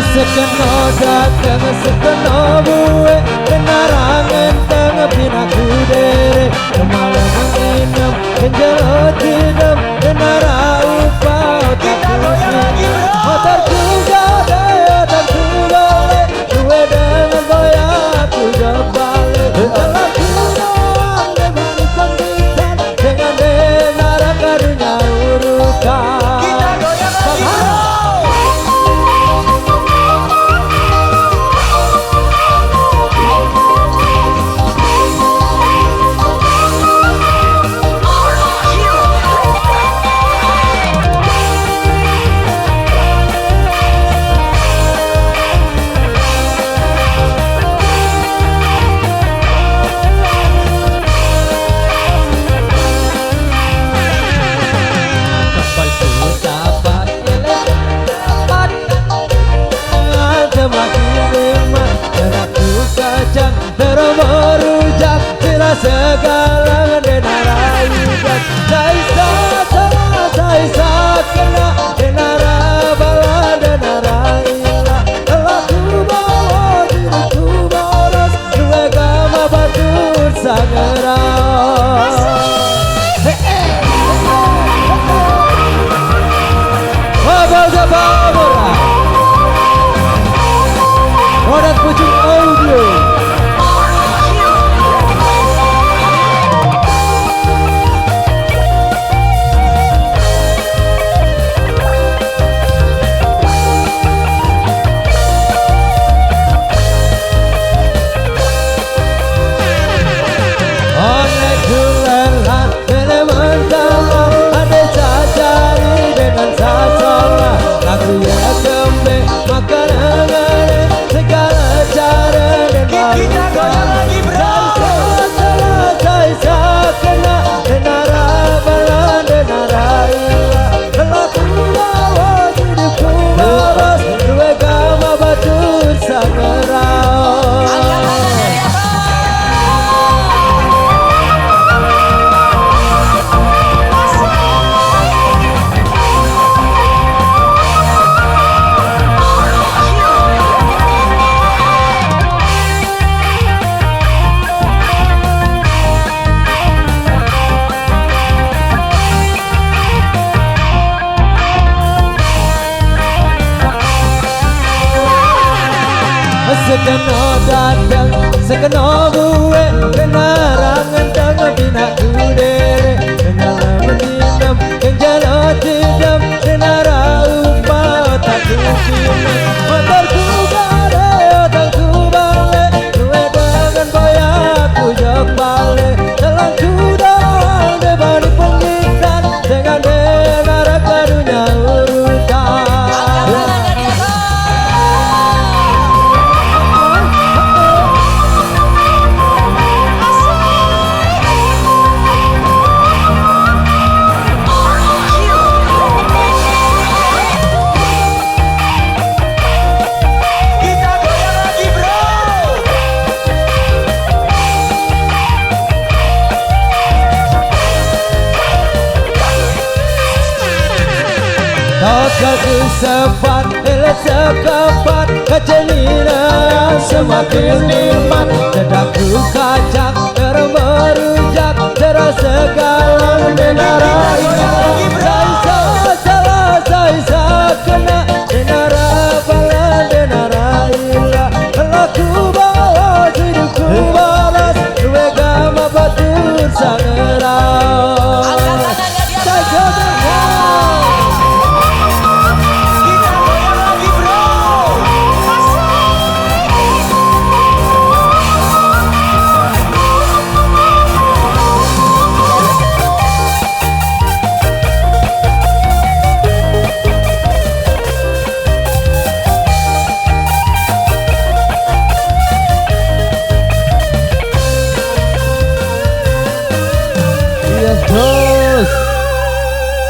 Sekeno datang sekeno buwe kenarangan tengah pinaku dere kemalang menginap kenjalo tidam kenara upah Kita goyang lagi bro. Otak juga deh otak juga le duwe dengan goyang aku jebale dalam kurang dengan penggitan dengan denara karunya urukan Kita goyang lagi bro. segala denara ikat Saisa kena denara bala denara ila Laku bawa diriku boros Dua gama batur sangerau Babora Orang Pucung Audio Sekeno datang, sekeno buwe kenarangan tengah bina kudere kenala menindam, kenjalo tidam kenara upah tak kukini motorku gade, otakku bale duwe dengan boyaku jok bale telangku doang debani penggitan dengan denara karunya urutan Kaki sepat, elet sekapat Kecenina semakin nikmat Dedakku kacak, termerujak Terasa segala denara Saisa kena denara bala denara ila Laku bawa hidupku balas Dua gama batur sangerau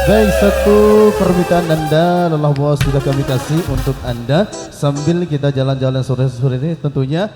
Baik, satu permintaan Anda lelah bos sudah kami kasih untuk Anda sambil kita jalan-jalan sore-sore ini tentunya